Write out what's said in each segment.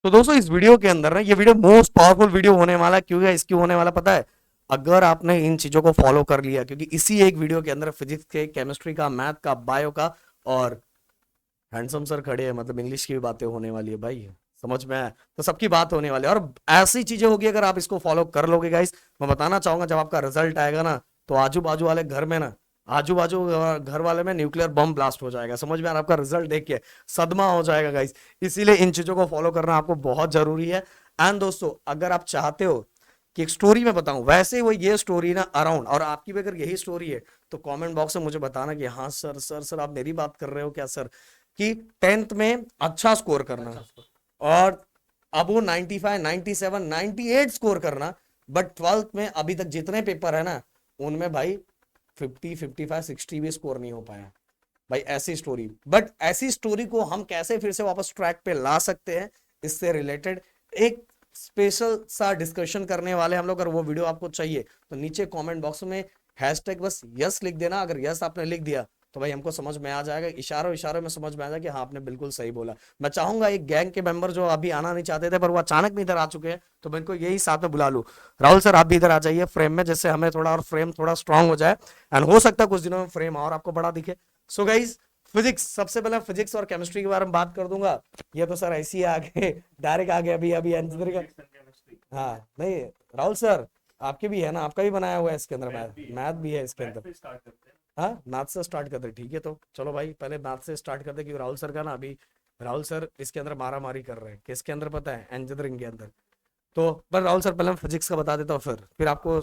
तो दोस्तों इस वीडियो के अंदर ना, ये वीडियो मोस्ट पावरफुल वीडियो होने वाला है। क्यों है इसक्यों होने वाला पता है? अगर आपने इन चीजों को फॉलो कर लिया, क्योंकि इसी एक वीडियो के अंदर फिजिक्स के, केमिस्ट्री का, मैथ का, बायो का और हैंडसम सर खड़े हैं, मतलब इंग्लिश की भी बातें होने वाली है भाई, समझ में आया? तो सबकी बात होने वाली है और ऐसी चीजें होगी अगर आप इसको फॉलो कर लोगे गाइस। मैं बताना चाहूंगा जब आपका रिजल्ट आएगा ना, तो आजू बाजू वाले घर में ना, आजू बाजू घर वाले में न्यूक्लियर बम ब्लास्ट हो जाएगा, समझ में आ रहा है? आपका रिजल्ट देख के सदमा हो जाएगा गाइस। इसीलिए इन चीजों को फॉलो करना आपको बहुत जरूरी है। एंड दोस्तों अगर आप चाहते हो कि एक स्टोरी में बताऊं, वैसे वो ये स्टोरी ना अराउंड, और आपकी भी अगर यही स्टोरी है तो कमेंट बॉक्स में मुझे बताना कि हाँ सर सर सर आप मेरी बात कर रहे हो क्या सर, कि 10th में अच्छा स्कोर करना और अब वो 95, 97, 98 स्कोर करना, बट 12th में अभी तक जितने पेपर है ना, उनमें भाई 50, 55, 60 भी स्कोर नहीं हो पाया भाई। ऐसी स्टोरी, बट ऐसी स्टोरी को हम कैसे फिर से वापस ट्रैक पे ला सकते हैं, इससे रिलेटेड एक स्पेशल सा डिस्कशन करने वाले हम लोग। अगर वो वीडियो आपको चाहिए तो नीचे कमेंट बॉक्स में हैशटैग बस यस लिख देना। अगर यस आपने लिख दिया तो भाई हमको समझ में आ जाएगा, इशारों इशारों में समझ में आ जाएगा कि हाँ आपने बिल्कुल सही बोला। मैं चाहूंगा एक गैंग के मेंबर जो अभी आना नहीं चाहते थे पर वो अचानक में इधर आ चुके हैं, तो मैं इनको यही साथ में बुला लूं। राहुल सर आप भी इधर आ जाइए फ्रेम में, जैसे हमें थोड़ा और फ्रेम थोड़ा स्ट्रांग हो जाए, एंड हो सकता है कुछ दिनों में फ्रेम और आपको बड़ा दिखे। सो गाइज फिजिक्स, सबसे पहले फिजिक्स और केमिस्ट्री के बारे में बात कर दूंगा। ये तो सर ऐसी आगे डायरेक्ट आ गए अभी अभी इंजीनियरिंग का। हाँ नहीं राहुल सर, आपके भी है ना, आपका भी बनाया हुआ है इसके अंदर, मैथ मैथ भी है इसके अंदर। हाँ मैथ से स्टार्ट करते, ठीक है तो चलो भाई पहले मैथ से स्टार्ट करते, क्योंकि राहुल सर का ना अभी, राहुल सर इसके अंदर मारा मारी कर रहे हैं, किसके अंदर पता है? इंजीनियरिंग के अंदर। तो पर राहुल सर पहले मैं फिजिक्स का बता देता हूँ, फिर आपको।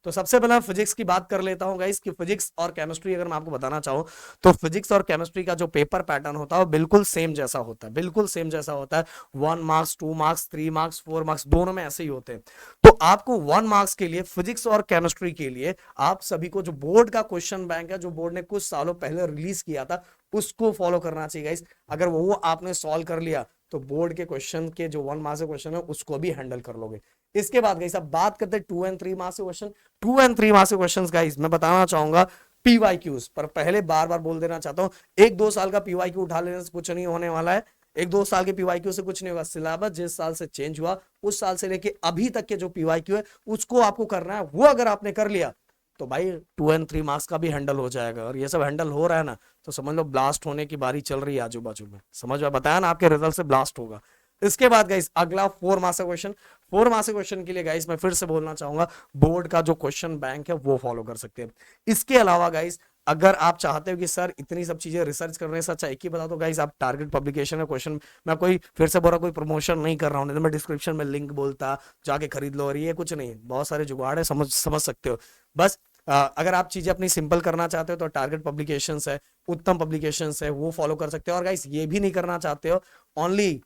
तो सबसे पहले फिजिक्स की बात कर लेता हूँ गाइस, कि फिजिक्स और केमिस्ट्री अगर मैं आपको बताना चाहूँ तो फिजिक्स और केमिस्ट्री का जो पेपर पैटर्न होता है वो बिल्कुल सेम जैसा होता है, बिल्कुल सेम जैसा होता है। 1 मार्क्स, 2 मार्क्स, 3 मार्क्स, 4 मार्क्स दोनों में ऐसे ही होते हैं। तो आपको 1 मार्क्स के लिए फिजिक्स और केमिस्ट्री के लिए आप सभी को जो बोर्ड का क्वेश्चन बैंक है, जो बोर्ड ने कुछ सालों पहले रिलीज किया था, उसको फॉलो करना चाहिए गाइस। अगर वो आपने सॉल्व कर लिया तो बोर्ड के क्वेश्चन के जो 1 मार्क्स के क्वेश्चन है उसको भी हैंडल कर लोगे। इसके बाद गाइस अब बात करते हैं 2 एंड 3 मार्क्स के क्वेश्चन। 2 एंड 3 मार्क्स के क्वेश्चन गाइस मैं बताना चाहूंगा पीवाईक्यूज, पर पहले बार बार बोल देना चाहता हूं, 1-2 साल का पीवाईक्यू उठा लेने से कुछ नहीं होने वाला है। 1-2 साल के पीवाईक्यू से कुछ नहीं होगा। सिलेबस जिस साल से चेंज हुआ उस साल से लेके अभी तक के जो पीवाईक्यू है उसको आपको करना है। वो अगर आपने कर लिया तो भाई 2 एंड 3 मार्क्स का भी हैंडल हो जाएगा। और ये सब हैंडल हो रहा है ना, तो समझ लो ब्लास्ट होने की बारी चल रही है आजू बाजू में। समझ में बताया ना, आपके रिजल्ट से ब्लास्ट होगा। इसके बाद गाइस अगला 4 मार्क्स का क्वेश्चन। 4 मार्क्स के क्वेश्चन के लिए गाइस मैं फिर से बोलना चाहूंगा, बोर्ड का जो क्वेश्चन बैंक है वो फॉलो कर सकते हैं। इसके अलावा गाइस अगर आप चाहते हो कि सर इतनी सब चीजें रिसर्च करने से अच्छा एक ही बता दो गाइस, आप टारगेट पब्लिकेशन का क्वेश्चन, मैं कोई फिर से बोल रहा कोई प्रमोशन नहीं कर रहा हूं, नहीं तो मैं डिस्क्रिप्शन में लिंक बोलता जाके खरीद लो, और ये कुछ नहीं, बहुत सारे जुगाड़ है, समझ समझ सकते हो। बस अगर आप चीजें अपनी सिंपल करना चाहते हो तो टारगेट पब्लिकेशंस है, उत्तम पब्लिकेशंस है, वो फॉलो कर सकते हो। और गाइस ये भी नहीं करना चाहते हो ओनली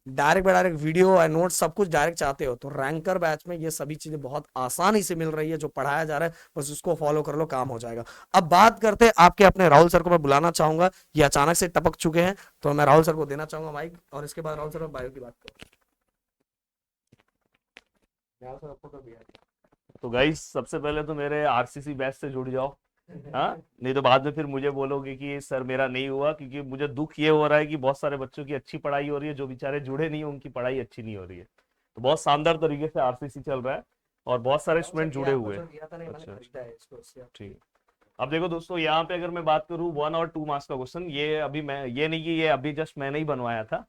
डायरेक्ट डायरेक्ट वीडियो और नोट्स सब कुछ डायरेक्ट चाहते हो, तो रैंकर बैच में ये सभी चीजें बहुत आसानी से मिल रही है, जो पढ़ाया जा रहा है बस उसको फॉलो कर लो, काम हो जाएगा। अब बात करते हैं आपके अपने राहुल सर को मैं बुलाना चाहूंगा, ये अचानक से टपक चुके हैं, तो मैं राहुल सर को देना चाहूंगा माइक, और इसके बाद राहुल सर बायो की बात करो। राहुल सर आपको कभी तो गाइस सबसे पहले तो मेरे आरसीसी बैच से जुड़ जाओ। हाँ, नहीं तो बाद में फिर मुझे बोलोगे कि सर मेरा नहीं हुआ, क्योंकि मुझे दुख ये हो रहा है कि बहुत सारे बच्चों की अच्छी पढ़ाई हो रही है, जो बेचारे जुड़े नहीं है उनकी पढ़ाई अच्छी नहीं हो रही है। तो बहुत शानदार तरीके से आरसीसी चल रहा है और बहुत सारे राहुल सर स्टूडेंट ये जुड़े आपको हुए जो हैं। दिया था ना, मैंने अच्छा, खरीदा है इसको, इससे आप ठीक है। अब देखो दोस्तों, यहाँ पे अगर मैं बात करूँ 1 और 2 मार्क्स का क्वेश्चन, ये अभी मैं, ये नहीं कि ये अभी जस्ट मैंने ही बनवाया था।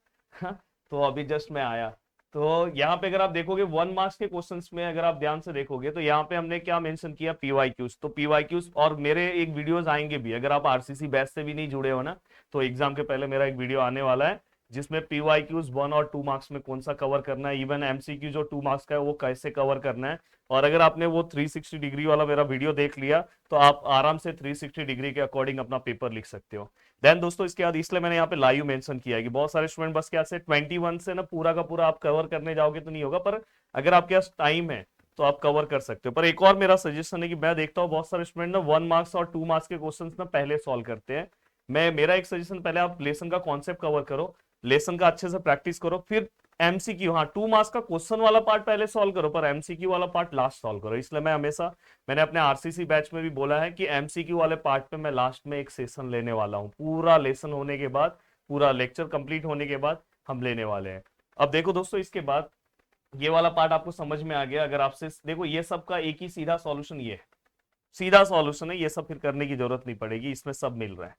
तो अभी जस्ट मैं आया। तो यहाँ पे अगर आप देखोगे 1 मार्क्स के क्वेश्चंस में, अगर आप ध्यान से देखोगे तो यहाँ पे हमने क्या मेंशन किया, पीवाईक्यूज। तो पीवाईक्यूज और मेरे एक वीडियोस आएंगे भी, अगर आप आरसीसी बैच से भी नहीं जुड़े हो ना, तो एग्जाम के पहले मेरा एक वीडियो आने वाला है जिसमें पीवाईक्यूज 1 और 2 मार्क्स में कौन सा कवर करना है, इवन एमसीक्यू जो 2 मार्क्स का है वो कैसे कवर करना है। और अगर आपने वो 360 डिग्री वाला मेरा वीडियो देख लिया तो आप आराम से 360 डिग्री के अकॉर्डिंग अपना पेपर लिख सकते हो। देन दोस्तों इसके बाद इसलिए मैंने यहाँ पे लाइव मेंशन किया है कि बहुत सारे स्टूडेंट बस क्या से 21 से ना पूरा का पूरा आप कवर करने जाओगे तो नहीं होगा, पर अगर आपके पास टाइम है तो आप कवर कर सकते हो। पर एक और मेरा सजेशन है कि मैं देखता हूँ बहुत सारे स्टूडेंट ना 1 मार्क्स और 2 मार्क्स के क्वेश्चन ना पहले सॉल्व करते हैं। मैं, मेरा एक सजेशन, पहले आप लेसन का कॉन्सेप्ट कवर करो, लेसन का अच्छे से प्रैक्टिस करो, फिर एमसीक्यू, हाँ 2 मार्क्स का क्वेश्चन वाला पार्ट पहले सॉल्व करो, पर एमसीक्यू वाला पार्ट लास्ट सॉल्व करो। इसलिए मैं हमेशा, मैंने अपने आरसीसी बैच में भी बोला है कि एमसीक्यू वाले पार्ट पे मैं लास्ट में एक सेशन लेने वाला हूँ, पूरा लेसन होने के बाद, पूरा लेक्चर कंप्लीट होने के बाद हम लेने वाले हैं। अब देखो दोस्तों, इसके बाद ये वाला पार्ट आपको समझ में आ गया। अगर आपसे देखो, ये सब का एक ही सीधा सॉल्यूशन ये है, सीधा सॉल्यूशन है, ये सब फिर करने की जरूरत नहीं पड़ेगी, इसमें सब मिल रहा है।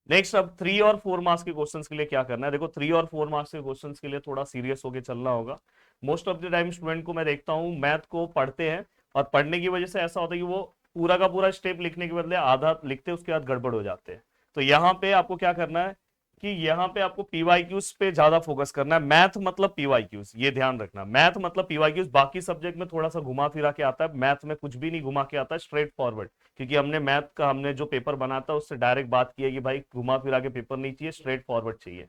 नेक्स्ट, अब 3 और 4 मार्क्स के क्वेश्चंस के लिए क्या करना है। देखो 3 और 4 मार्क्स के क्वेश्चंस के लिए थोड़ा सीरियस होके चलना होगा। Most of the time student को मैं देखता हूँ मैथ को पढ़ते हैं, और पढ़ने की वजह से ऐसा होता है कि वो पूरा का पूरा स्टेप लिखने के बदले आधा लिखते हैं, उसके बाद गड़बड़ हो जाते हैं। तो यहाँ पे आपको क्या करना है कि यहाँ पे आपको पीवाईक्यूज पे ज्यादा फोकस करना है। मैथ मतलब पीवाईक्यूज, ये ध्यान रखना, मैथ मतलब पीवाईक्यूज। बाकी सब्जेक्ट में थोड़ा सा घुमा फिरा के आता है, मैथ में कुछ भी नहीं घुमा के आता है, स्ट्रेट फॉरवर्ड। क्योंकि हमने मैथ का, हमने जो पेपर बना था उससे डायरेक्ट बात की है कि भाई घुमा फिरा के पेपर नहीं चाहिए, स्ट्रेट फॉरवर्ड चाहिए।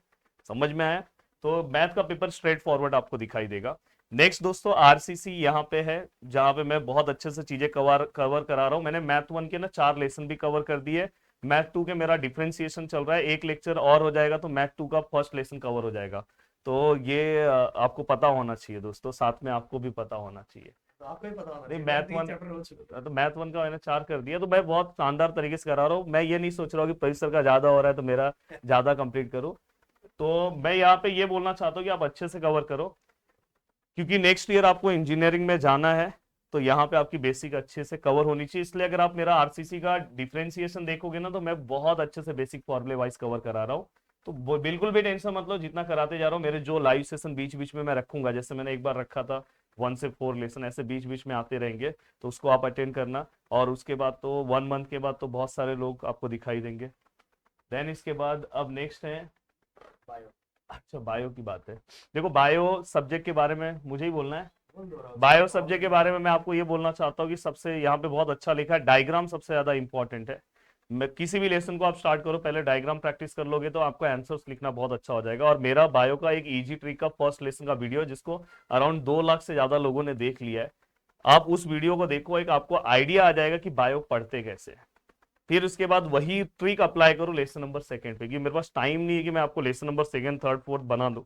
समझ में आया? तो मैथ का पेपर स्ट्रेट फॉरवर्ड आपको दिखाई देगा। नेक्स्ट दोस्तों, आरसीसी यहाँ पे है, जहां पे मैं बहुत अच्छे से चीजें कवर करा रहा हूँ। मैंने मैथ 1 के ना 4 लेसन भी कवर कर दिए। मैथ 2 के मेरा डिफरेंशिएशन चल रहा है, एक लेक्चर और हो जाएगा तो मैथ 2 का फर्स्ट लेसन कवर हो जाएगा। तो ये आपको पता होना चाहिए दोस्तों, साथ में आपको भी पता होना चाहिए। तो आपको ही पता होना नहीं, चाहिए, मैथ तीन 1, चैप्टर हो चुके तो मैथ 1 का मैंने 4 कर दिया, तो मैं बहुत शानदार तरीके से करा रहा हूँ। मैं ये नहीं सोच रहा हूँ कि परीक्षा सर का ज्यादा हो रहा है तो मेरा ज्यादा कंप्लीट करूँ। तो मैं यहाँ पे ये बोलना चाहता हूँ कि आप अच्छे से कवर करो, क्योंकि नेक्स्ट ईयर आपको इंजीनियरिंग में जाना है। तो यहाँ पे आपकी बेसिक अच्छे से कवर होनी चाहिए। इसलिए अगर आप मेरा आरसीसी का डिफरेंशिएशन देखोगे ना, तो मैं बहुत अच्छे से बेसिक फॉर्मूले वाइज कवर करा रहा हूँ। तो बिल्कुल भी टेंशन मत लो, जितना कराते जा रहा हूँ। मेरे जो लाइव सेशन बीच बीच में मैं रखूंगा, जैसे मैंने एक बार रखा था 1 से 4 लेसन, ऐसे बीच बीच में आते रहेंगे, तो उसको आप अटेंड करना। और उसके बाद तो 1 मंथ के बाद तो बहुत सारे लोग आपको दिखाई देंगे। देन इसके बाद अब नेक्स्ट है बायो। अच्छा, बायो की बात है। देखो बायो सब्जेक्ट के बारे में मुझे ही बोलना है। बोल दो राहुल बायो सर, सब्जेक्ट के बारे में मैं आपको ये बोलना चाहता हूँ कि सबसे यहाँ पे बहुत अच्छा लिखा है, डायग्राम सबसे ज्यादा इंपॉर्टेंट है। मैं किसी भी लेसन को आप स्टार्ट करो, पहले डायग्राम प्रैक्टिस कर लोगे तो आपका आंसर्स लिखना बहुत अच्छा हो जाएगा। और मेरा बायो का एक इजी ट्रिक का फर्स्ट लेसन का वीडियो है, जिसको अराउंड 2 लाख से ज्यादा लोगों ने देख लिया है। आप उस वीडियो को देखो, एक आपको आइडिया आ जाएगा कि बायो पढ़ते कैसे हैं। फिर उसके बाद वही ट्रिक अप्लाई करो लेसन नंबर 2 पे, कि मेरे पास टाइम नहीं है कि मैं आपको लेसन नंबर 2, 3, 4 बना दूं,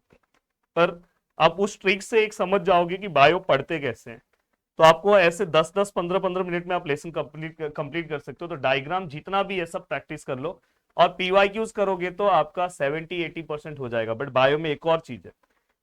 पर आप उस ट्रिक से एक समझ जाओगे कि बायो पढ़ते कैसे हैं। तो आपको ऐसे 10-10, 15-15 मिनट में आप लेसन कंप्लीट कर सकते हो। तो डायग्राम जितना भी है सब प्रैक्टिस कर लो, और पीवाईक्यूज करोगे तो आपका 70-80% हो जाएगा। बट बायो में एक और चीज है,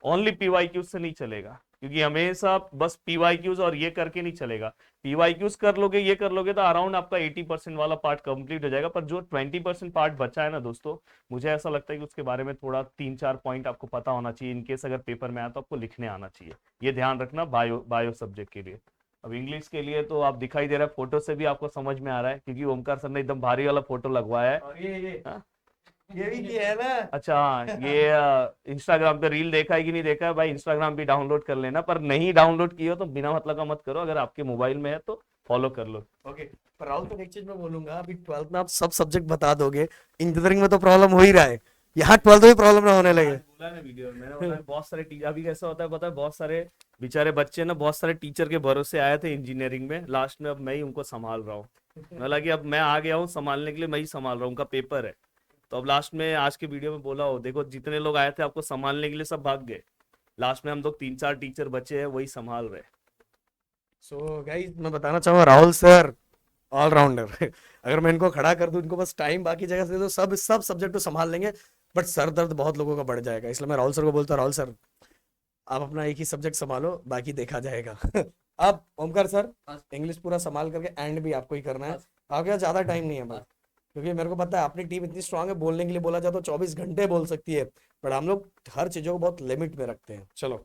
ओनली पीवाईक्यूज से नहीं चलेगा, क्योंकि हमेशा बस पीवाईक्यूज और ये करके नहीं चलेगा। पीवाईक्यूज कर लोगे, ये कर लोगे, तो अराउंड आपका 80% वाला पार्ट कंप्लीट हो जाएगा। पर जो 20% पार्ट बचा है ना दोस्तों, मुझे ऐसा लगता है कि उसके बारे में थोड़ा 3-4 पॉइंट आपको पता होना चाहिए। इनकेस अगर पेपर में आया तो आपको लिखने आना चाहिए। ये ध्यान रखना बायो सब्जेक्ट के लिए। अब इंग्लिश के लिए तो आप दिखाई दे रहा है, फोटो से भी आपको समझ में आ रहा है, क्योंकि ओमकार सर ने एकदम भारी वाला फोटो लगवाया है। और ये हाँ? ये भी किया है ना। अच्छा हाँ, ये इंस्टाग्राम पे रील देखा है कि नहीं देखा है भाई, इंस्टाग्राम भी डाउनलोड कर लेना। पर नहीं डाउनलोड किया हो तो बिना मतलब का मत करो, अगर आपके मोबाइल में है तो फॉलो कर लो। ओके, पर राहुल सर एक चीज मैं बोलूंगा, अभी 12th में आप सब सब्जेक्ट बता दोगे, इंजीनियरिंग में तो प्रॉब्लम हो ही रहा है, यहाँ 12th में भी प्रॉब्लम ना होने लगे। आज बोला ना वीडियो में, मैंने बोला बहुत सारे टीचर, अभी कैसा होता है पता है, बहुत सारे बेचारे बच्चे ना बहुत सारे टीचर के भरोसे आए थे इंजीनियरिंग में, लास्ट में अब मैं ही उनको संभाल रहा हूँ। हालांकि अब मैं आ गया हूँ संभालने के लिए, मैं ही संभाल रहा हूँ, उनका पेपर है। तो अब लास्ट में आज के वीडियो में बोला हो, देखो जितने लोग आए थे आपको संभालने के लिए सब भाग गए, लास्ट में हम लोग 3-4 टीचर बचे हैं, वही संभाल रहे। सो गाइस मैं बताना चाहूंगा, राहुल सर ऑलराउंडर अगर मैं इनको खड़ा कर दूं, इनको बस टाइम बाकी जगह से दे दो, सब सब सब्जेक्ट को संभाल लेंगे। बट सर दर्द बहुत लोगों का बढ़ जाएगा, इसलिए मैं राहुल सर को बोलता हूँ, राहुल सर आप अपना एक ही सब्जेक्ट संभालो, बाकी देखा जाएगा। अब ओमकार सर इंग्लिश पूरा संभाल करके एंड भी आपको ही करना है, आपके पास ज्यादा टाइम नहीं है बस, क्योंकि मेरे को पता है अपनी टीम इतनी स्ट्रांग है, बोलने के लिए बोला जाए तो 24 घंटे बोल सकती है, बट हम लोग हर चीजों को बहुत लिमिट में रखते हैं। चलो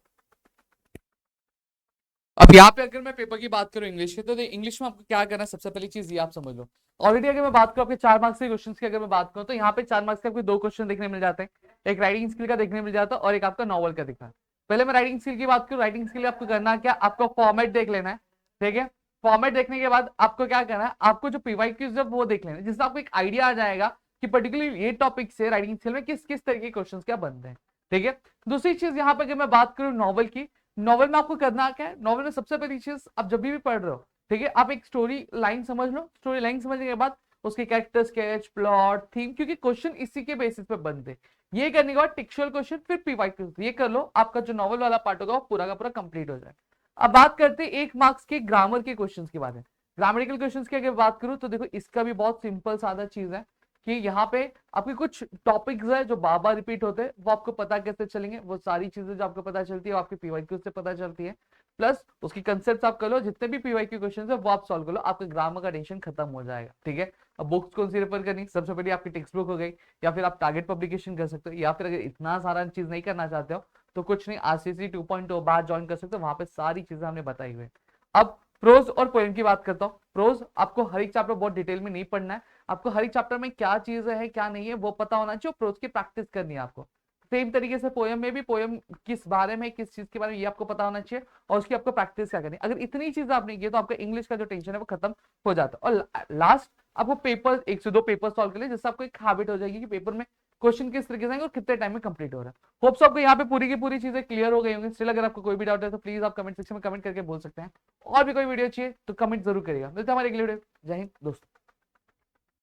अब यहाँ पे अगर मैं पेपर की बात करूँ इंग्लिश की, तो इंग्लिश में आपको क्या करना है, सबसे पहली चीज ये आप समझ लो। ऑलरेडी अगर मैं बात करूँ आपके 4 मार्क्स के क्वेश्चंस की, अगर मैं बात करूँ तो यहाँ पे 4 मार्क्स के आपको 2 क्वेश्चन देखने मिल जाते हैं, एक राइटिंग स्किल का देखने मिल जाता है और एक आपका नॉवल का दिखा है। पहले मैं राइटिंग स्किल की बात करूँ, राइटिंग स्किल आपको करना क्या, आपको फॉर्मेट देख लेना है, ठीक है। फॉर्मेट देखने के बाद आपको क्या करना है, आपको जो पीवाईक्यूज है वो देख लेना है, जिससे आपको एक आइडिया आ जाएगा कि पर्टिकुलरली ये टॉपिक से राइटिंग स्किल में किस किस तरीके के क्वेश्चन क्या बनते हैं, ठीक है। दूसरी चीज यहाँ पे अगर मैं बात करूँ नॉवल की, नॉवल में आपको करना क्या है, नॉवल में सबसे पहली चीज आप जब भी पढ़ रहे हो, ठीक है, आप एक स्टोरी लाइन समझ लो। स्टोरी लाइन समझने के बाद उसके कैरेक्टर स्केच, प्लॉट, थीम, क्योंकि क्वेश्चन इसी के बेसिस पे बनते हैं। ये करने के बाद टेक्सचुअल क्वेश्चन, फिर पीवाईक्यू, ये कर लो, आपका जो नॉवल वाला पार्ट होगा वो पूरा का पूरा कंप्लीट हो जाए। अब बात करते हैं 1 मार्क्स के ग्रामर के क्वेश्चन के बारे में। ग्रामेटिकल क्वेश्चन की अगर बात करूं तो देखो इसका भी बहुत सिंपल सादा चीज है, कि यहाँ पे आपके कुछ टॉपिक्स है जो बार बार रिपीट होते हैं, वो आपको पता कैसे चलेंगे, वो सारी चीजें जो आपको पता चलती है वो आपके पीवाईक्यू से पता चलती है। प्लस उसकी कंसेप्ट आप कर लो, जितने भी पीवाईक्यू क्वेश्चन है वो आप सॉल्व कर लो, आपका ग्रामर का टेंशन खत्म हो जाएगा। ठीक है, अब बुक्स कौन सी रेफर करनी, सबसे पहले आपकी टेक्स्ट बुक हो गई, या फिर आप टारगेट पब्लिकेशन कर सकते हो, या फिर अगर इतना सारा चीज नहीं करना चाहते हो तो कुछ नहीं, आरसीसी 2.0 बार ज्वाइन कर सकते हो, वहां पे सारी चीजें हमने बताई हुई है। अब प्रोज और पोएम की बात करता हूँ। प्रोज आपको हर एक चैप्टर बहुत डिटेल में नहीं पढ़ना है, आपको हर एक चैप्टर में क्या चीज है क्या नहीं है वो पता होना चाहिए, प्रोज की प्रैक्टिस करनी है आपको। सेम तरीके से पोएम में भी, पोएम किस बारे में, किस चीज के बारे में, ये आपको पता होना चाहिए, और उसकी आपको प्रैक्टिस क्या करनी है। अगर इतनी चीज आप नहीं की तो आपका इंग्लिश का जो टेंशन है वो खत्म हो जाता है। और लास्ट आपको पेपर, 1 से 2 पेपर सॉल्व कर ले, जिससे आपको एक हैबिट हो जाएगी कि पेपर में क्वेश्चन किस तरीके से आएंगे और कितने टाइम में कंप्लीट हो रहा है। होप्स आपको यहाँ पे पूरी की पूरी चीजें क्लियर हो गई होंगी। स्टिल अगर आपको कोई भी डाउट है तो प्लीज आप कमेंट सेक्शन में कमेंट करके बोल सकते हैं, और भी कोई वीडियो चाहिए तो कमेंट जरूर करिएगा। मिलते हैं हमारे अगले वीडियो। जय हिंद दोस्तों।